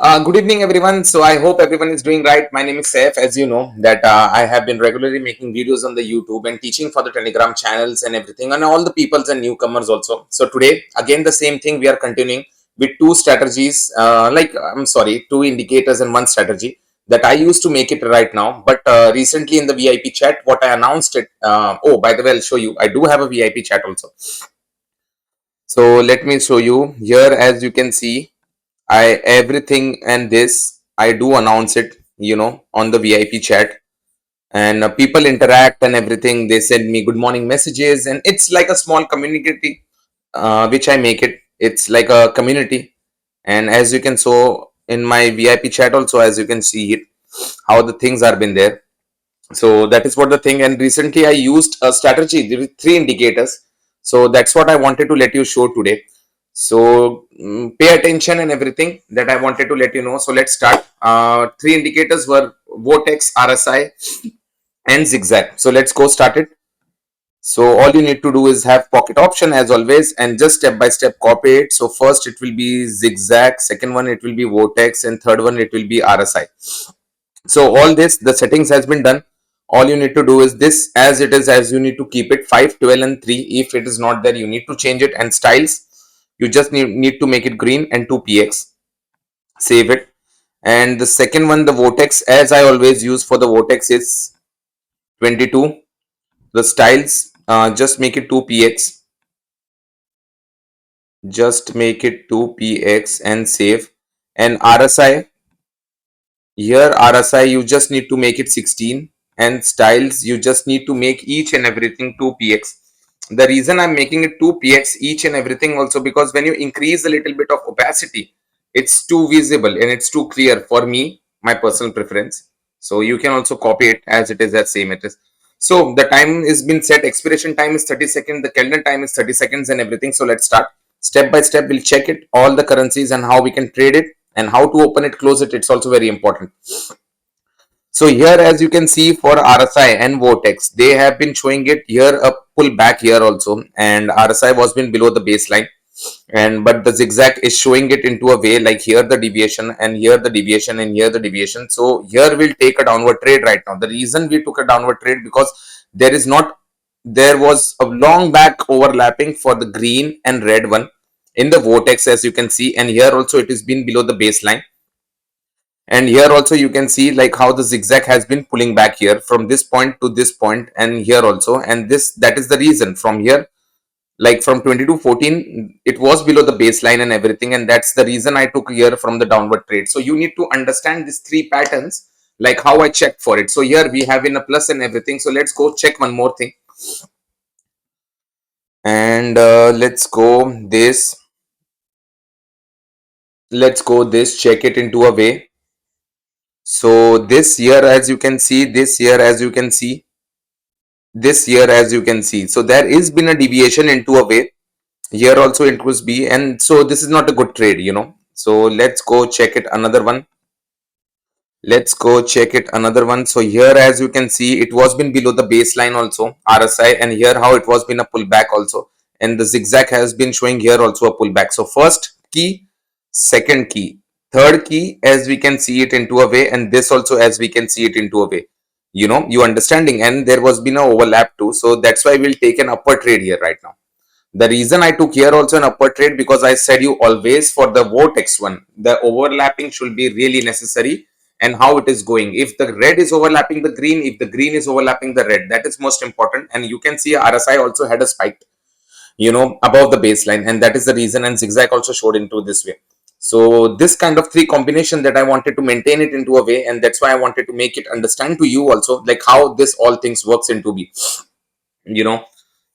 Good evening, everyone. So I hope everyone is doing right. My name is Saif. As you know, that I have been regularly making videos on the YouTube and teaching for the Telegram channels and everything, and all the peoples and newcomers also. So today, again, the same thing. We are continuing with two strategies. Two indicators and one strategy that I used to make it right now. But recently in the VIP chat, what I announced it. Oh, by the way, I'll show you. I do have a VIP chat also. So let me show you here. As you can see, I everything and this I do announce it, on the VIP chat, and people interact and everything. They send me good morning messages, and it's like a small community, which I make it. It's like a community, and as you can so in my VIP chat also, as you can see it, how the things are been there. So that is what the thing. And recently I used a strategy with three indicators. So that's what I wanted to let you show today. So pay attention and everything that I wanted to let you know. So let's start. Three indicators were vortex, RSI, and zigzag. So let's go start it. So all you need to do is have pocket option as always, and just step by step copy it. So first it will be zigzag, second one it will be vortex, and third one it will be RSI. So all this, the settings has been done. All you need to do is this as it is, as you need to keep it 5, 12 and 3. If it is not there, you need to change it. And styles, you just need to make it green and 2px. Save it. And the second one, the vortex, as I always use for the vortex, is 22. The styles, just make it 2px. Just make it 2px and save. And RSI, here RSI, you just need to make it 16, and styles, you just need to make each and everything 2px. The reason I'm making it 2px each and everything also, because when you increase a little bit of opacity, it's too visible and it's too clear for me, my personal preference. So you can also copy it as it is, as same it is. So the time is been set, expiration time is 30 seconds, the calendar time is 30 seconds and everything. So let's start step by step. We'll check it, all the currencies and how we can trade it, and how to open it, close it. It's also very important. So here, as you can see, for RSI and vortex, they have been showing it here a pull back here also, and RSI was been below the baseline, and but the zigzag is showing it into a way like here the deviation, and here the deviation, and here the deviation. So here we'll take a downward trade right now. The reason we took a downward trade, because there was a long back overlapping for the green and red one in the vortex, as you can see, and here also it is been below the baseline. And here also you can see like how the zigzag has been pulling back here from this point to this point, and here also, and that is the reason from here, like from 2214 it was below the baseline and everything, and that's the reason I took here from the downward trade. So you need to understand these three patterns, like how I checked for it. So here we have in a plus and everything. So let's go check one more thing, and let's go this check it into a way. So this here, as you can see, this here, as you can see, so there is been a deviation into a way. Here also it was B, and so this is not a good trade, So let's go check it another one. So here, as you can see, it was been below the baseline also, RSI, and here how it was been a pullback also, and the zigzag has been showing here also a pullback. So first key, second key, third key, as we can see it into a way, and this also as we can see it into a way, you understanding. And there was been a overlap too, so that's why we'll take an upper trade here right now. The reason I took here also an upper trade, because I said you always for the vortex one, the overlapping should be really necessary, and how it is going. If the red is overlapping the green, if the green is overlapping the red, that is most important. And you can see RSI also had a spike, above the baseline, and that is the reason. And zigzag also showed into this way. So this kind of three combination that I wanted to maintain it into a way, and that's why I wanted to make it understand to you also, like how this all things works into be,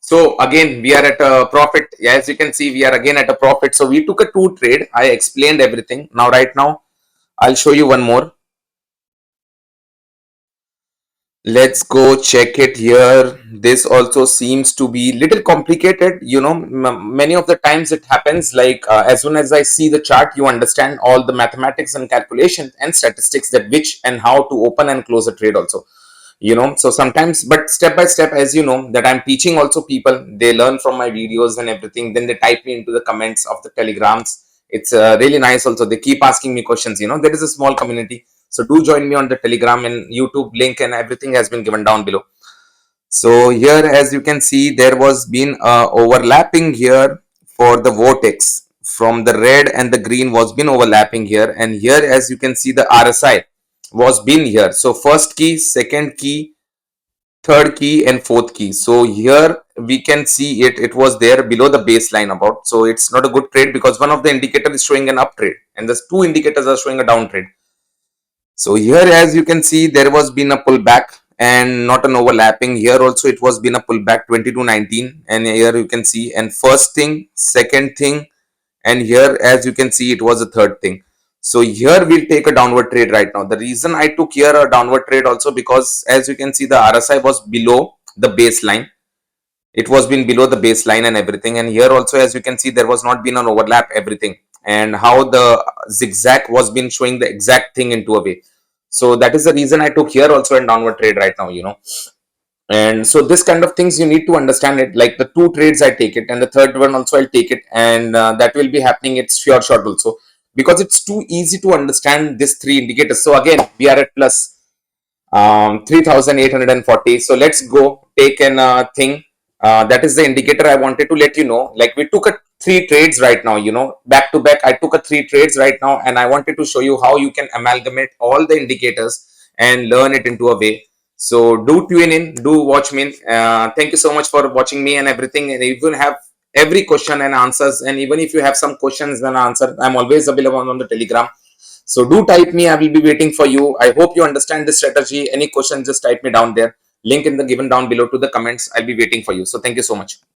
So again, we are at a profit. As you can see, we are again at a profit. So we took a two trade. I explained everything. Now, right now, I'll show you one more. Let's go check it here. This also seems to be little complicated. Many of the times it happens like as soon as I see the chart, you understand all the mathematics and calculations and statistics that which and how to open and close a trade also. So sometimes, but step by step, as you know, that I'm teaching also people, they learn from my videos and everything, then they type me into the comments of the telegrams It's really nice also. They keep asking me questions. There is a small community. So do join me on the Telegram and YouTube link, and everything has been given down below. So here, as you can see, there was been overlapping here for the vortex from the red and the green was been overlapping here. And here, as you can see, the RSI was been here. So first key, second key, third key and fourth key. So here we can see it was there below the baseline about. So it's not a good trade because one of the indicators is showing an up trade and the two indicators are showing a down trade. So here, as you can see, there was been a pullback and not an overlapping. Here also it was been a pullback 22.19, and here you can see, and first thing, second thing, and here as you can see it was a third thing. So here we'll take a downward trade right now. The reason I took here a downward trade also because as you can see the RSI was below the baseline. It was been below the baseline and everything, and here also as you can see there was not been an overlap everything, and how the zigzag was been showing the exact thing into a way. So that is the reason I took here also a downward trade right now. And so this kind of things you need to understand it, like the two trades I take it and the third one also I'll take it, and that will be happening. It's pure short also because it's too easy to understand these three indicators. So again we are at plus 3840. So let's go take an thing. That is the indicator I wanted to let you know. Like we took a three trades right now, back to back. I took a three trades right now, and I wanted to show you how you can amalgamate all the indicators and learn it into a way. So do tune in, do watch me. Thank you so much for watching me and everything. And even have every question and answers, and even if you have some questions and answer, I'm always available on the Telegram. So do type me. I will be waiting for you. I hope you understand this strategy. Any questions, just type me down there. Link in the given down below to the comments. I'll be waiting for you. So thank you so much.